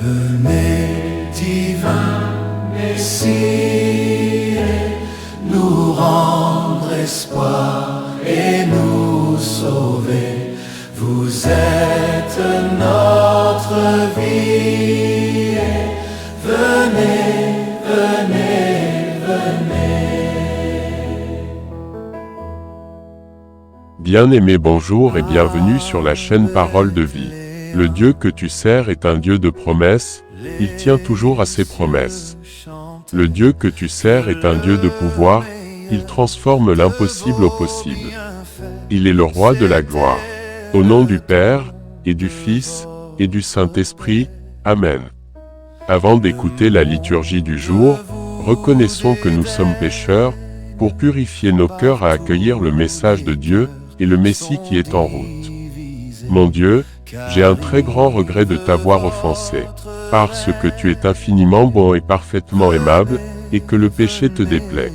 Venez, divin Messie, nous rendre espoir et nous sauver. Vous êtes notre vie. Venez, venez, venez. Bien-aimé, bonjour et bienvenue sur la chaîne Parole de Vie. Le Dieu que tu sers est un Dieu de promesses, il tient toujours à ses promesses. Le Dieu que tu sers est un Dieu de pouvoir, il transforme l'impossible au possible. Il est le roi de la gloire. Au nom du Père, et du Fils, et du Saint-Esprit, Amen. Avant d'écouter la liturgie du jour, reconnaissons que nous sommes pécheurs, pour purifier nos cœurs à accueillir le message de Dieu, et le Messie qui est en route. Mon Dieu, j'ai un très grand regret de t'avoir offensé, parce que tu es infiniment bon et parfaitement aimable, et que le péché te déplaît.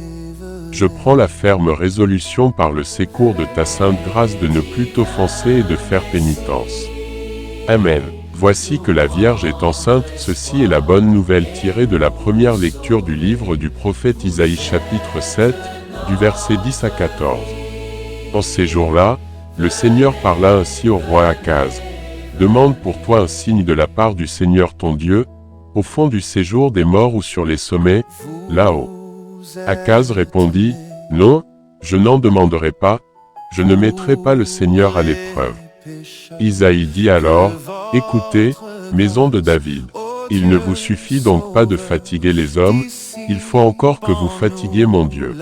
Je prends la ferme résolution par le secours de ta sainte grâce de ne plus t'offenser et de faire pénitence. Amen. Voici que la Vierge est enceinte, ceci est la bonne nouvelle tirée de la première lecture du livre du prophète Isaïe chapitre 7, du verset 10 à 14. En ces jours-là, le Seigneur parla ainsi au roi Akaz. Demande pour toi un signe de la part du Seigneur ton Dieu, au fond du séjour des morts ou sur les sommets, là-haut. Akaz répondit, non, je n'en demanderai pas, je ne mettrai pas le Seigneur à l'épreuve. Isaïe dit alors, écoutez, maison de David, il ne vous suffit donc pas de fatiguer les hommes, il faut encore que vous fatiguiez mon Dieu.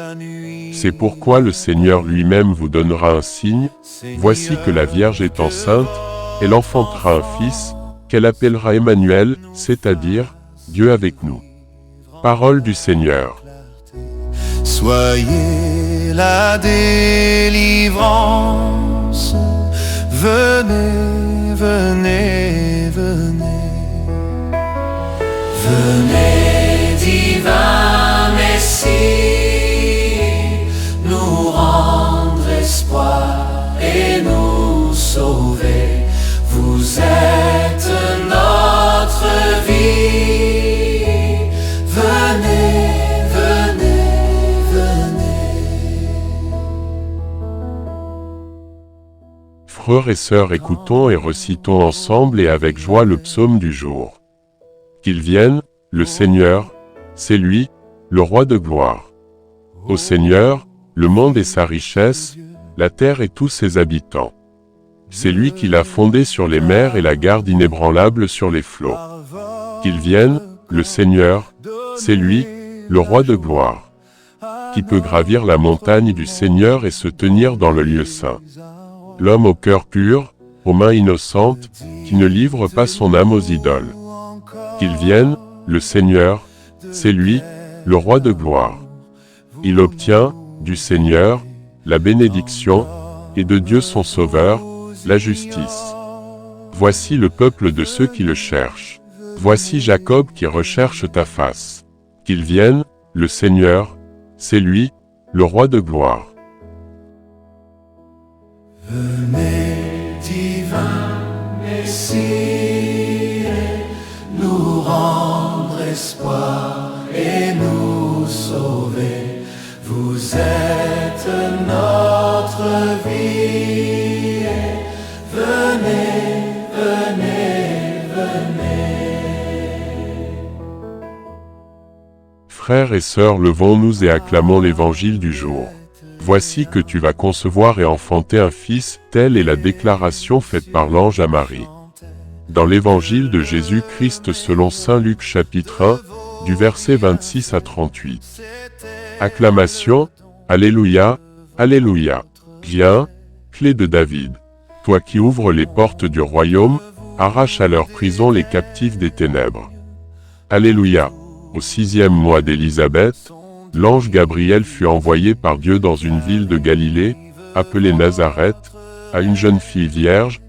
C'est pourquoi le Seigneur lui-même vous donnera un signe, voici que la Vierge est enceinte, elle enfantera un fils, qu'elle appellera Emmanuel, c'est-à-dire, Dieu avec nous. Parole du Seigneur. Soyez la délivrance, venez, venez, venez. Venez, divin Messie, nous rendre espoir et nous sauver. Vous êtes notre vie. Venez, venez, venez. Frères et sœurs, écoutons et recitons ensemble et avec joie le psaume du jour. Qu'il vienne, le Seigneur, c'est lui, le roi de gloire. Au Seigneur, le monde et sa richesse, la terre et tous ses habitants. C'est lui qui l'a fondé sur les mers et la garde inébranlable sur les flots. Qu'il vienne, le Seigneur, c'est lui, le roi de gloire. Qui peut gravir la montagne du Seigneur et se tenir dans le lieu saint. L'homme au cœur pur, aux mains innocentes, qui ne livre pas son âme aux idoles. Qu'il vienne, le Seigneur, c'est lui, le roi de gloire. Il obtient, du Seigneur, la bénédiction, et de Dieu son Sauveur, la justice. Voici le peuple de ceux qui le cherchent. Voici Jacob qui recherche ta face. Qu'il vienne, le Seigneur, c'est lui, le roi de gloire. Venez, divin Messie, nous rendre espoir et nous sauver. Vous êtes notre vie. Venez, venez, venez. Frères et sœurs, levons-nous et acclamons l'évangile du jour. Voici que tu vas concevoir et enfanter un fils, telle est la déclaration faite par l'ange à Marie. Dans l'évangile de Jésus-Christ selon saint Luc chapitre 1, du verset 26 à 38. Acclamation, Alléluia, Alléluia. Viens, clé de David. Toi qui ouvres les portes du royaume, arrache à leur prison les captifs des ténèbres. Alléluia. Au 6e mois d'Élisabeth, l'ange Gabriel fut envoyé par Dieu dans une ville de Galilée, appelée Nazareth, à une jeune fille vierge,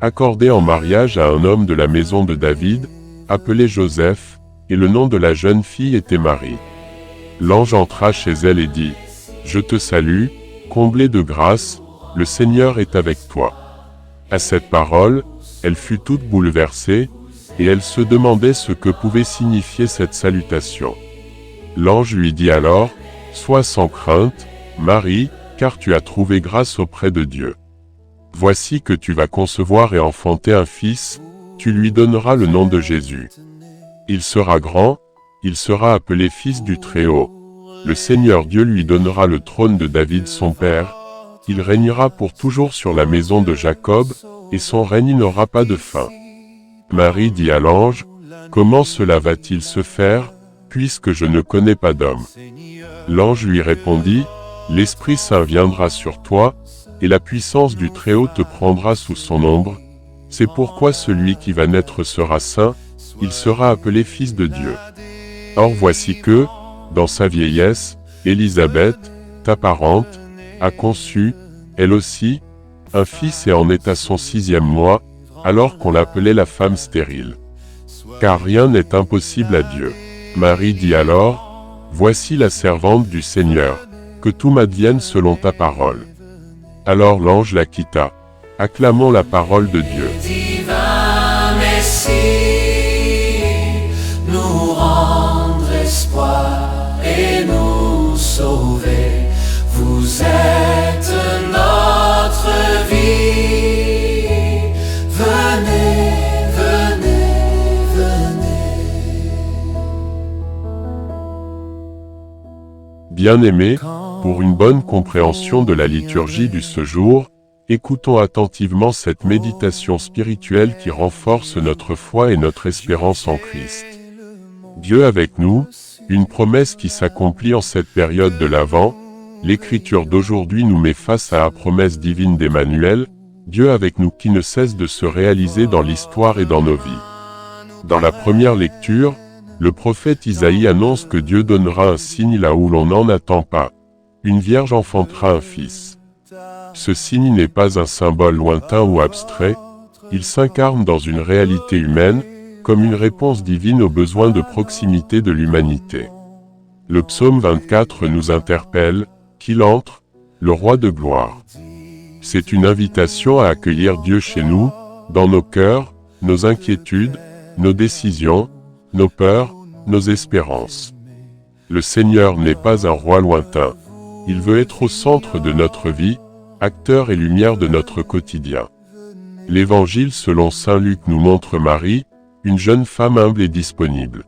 accordée en mariage à un homme de la maison de David, appelé Joseph, et le nom de la jeune fille était Marie. L'ange entra chez elle et dit, « Je te salue, comblée de grâce, le Seigneur est avec toi. » À cette parole, elle fut toute bouleversée, et elle se demandait ce que pouvait signifier cette salutation. L'ange lui dit alors, « Sois sans crainte, Marie, car tu as trouvé grâce auprès de Dieu. Voici que tu vas concevoir et enfanter un fils, tu lui donneras le nom de Jésus. Il sera grand, il sera appelé Fils du Très-Haut. Le Seigneur Dieu lui donnera le trône de David son père, il régnera pour toujours sur la maison de Jacob, et son règne n'aura pas de fin. » Marie dit à l'ange, « Comment cela va-t-il se faire, puisque je ne connais pas d'homme ?» L'ange lui répondit, « L'Esprit Saint viendra sur toi, et la puissance du Très-Haut te prendra sous son ombre. C'est pourquoi celui qui va naître sera saint, il sera appelé Fils de Dieu. Or voici que, dans sa vieillesse, Élisabeth, ta parente, a conçu, elle aussi, un fils et en est à son 6e mois, alors qu'on l'appelait la femme stérile. Car rien n'est impossible à Dieu. » Marie dit alors, « Voici la servante du Seigneur, que tout m'advienne selon ta parole. » Alors l'ange la quitta. Acclamons la parole de Dieu. Divin Messie, nous rendre espoir et nous sauver. Vous êtes notre vie. Venez, venez, venez. Bien-aimés, pour une bonne compréhension de la liturgie du ce jour, écoutons attentivement cette méditation spirituelle qui renforce notre foi et notre espérance en Christ. Dieu avec nous, une promesse qui s'accomplit en cette période de l'Avent. L'écriture d'aujourd'hui nous met face à la promesse divine d'Emmanuel, Dieu avec nous qui ne cesse de se réaliser dans l'histoire et dans nos vies. Dans la première lecture, le prophète Isaïe annonce que Dieu donnera un signe là où l'on n'en attend pas. Une vierge enfantera un fils. Ce signe n'est pas un symbole lointain ou abstrait, il s'incarne dans une réalité humaine, comme une réponse divine aux besoins de proximité de l'humanité. Le psaume 24 nous interpelle, « Qu'il entre, le roi de gloire ». C'est une invitation à accueillir Dieu chez nous, dans nos cœurs, nos inquiétudes, nos décisions, nos peurs, nos espérances. Le Seigneur n'est pas un roi lointain. Il veut être au centre de notre vie, acteur et lumière de notre quotidien. L'Évangile selon saint Luc nous montre Marie, une jeune femme humble et disponible.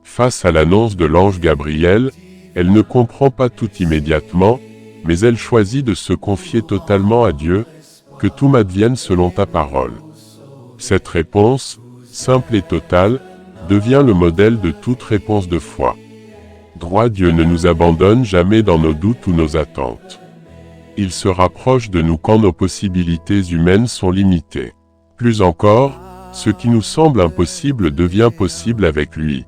Face à l'annonce de l'ange Gabriel, elle ne comprend pas tout immédiatement, mais elle choisit de se confier totalement à Dieu, « Que tout m'advienne selon ta parole ». Cette réponse, simple et totale, devient le modèle de toute réponse de foi. Droit Dieu ne nous abandonne jamais dans nos doutes ou nos attentes. Il se rapproche de nous quand nos possibilités humaines sont limitées. Plus encore, ce qui nous semble impossible devient possible avec lui.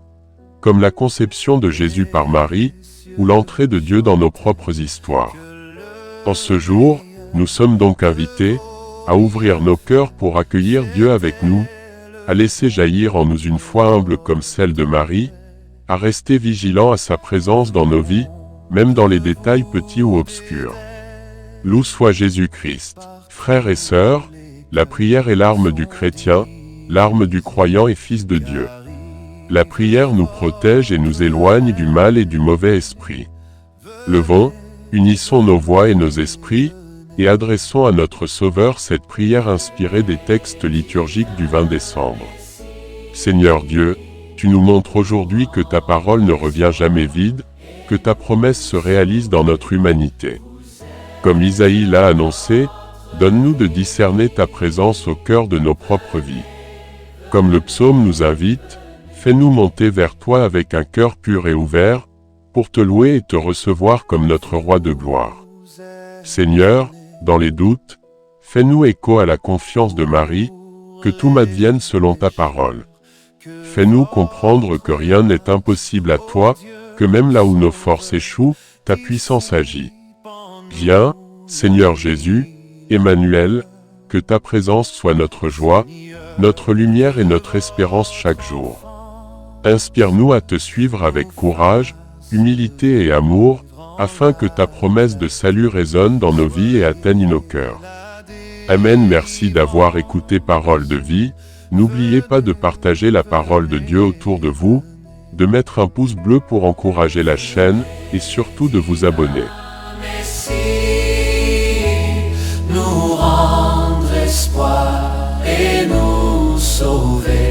Comme la conception de Jésus par Marie, ou l'entrée de Dieu dans nos propres histoires. En ce jour, nous sommes donc invités à ouvrir nos cœurs pour accueillir Dieu avec nous, à laisser jaillir en nous une foi humble comme celle de Marie, à rester vigilants à sa présence dans nos vies, même dans les détails petits ou obscurs. Loué soit Jésus-Christ. Frères et sœurs, la prière est l'arme du chrétien, l'arme du croyant et fils de Dieu. La prière nous protège et nous éloigne du mal et du mauvais esprit. Levons, unissons nos voix et nos esprits, et adressons à notre Sauveur cette prière inspirée des textes liturgiques du 20 décembre. Seigneur Dieu, tu nous montres aujourd'hui que ta parole ne revient jamais vide, que ta promesse se réalise dans notre humanité. Comme Isaïe l'a annoncé, donne-nous de discerner ta présence au cœur de nos propres vies. Comme le psaume nous invite, fais-nous monter vers toi avec un cœur pur et ouvert, pour te louer et te recevoir comme notre roi de gloire. Seigneur, dans les doutes, fais-nous écho à la confiance de Marie, que tout m'advienne selon ta parole. Fais-nous comprendre que rien n'est impossible à toi, que même là où nos forces échouent, ta puissance agit. Viens, Seigneur Jésus, Emmanuel, que ta présence soit notre joie, notre lumière et notre espérance chaque jour. Inspire-nous à te suivre avec courage, humilité et amour, afin que ta promesse de salut résonne dans nos vies et atteigne nos cœurs. Amen. Merci d'avoir écouté Parole de vie. N'oubliez pas de partager la parole de Dieu autour de vous, de mettre un pouce bleu pour encourager la chaîne, et surtout de vous abonner. Messie, nous rendre espoir et nous sauver.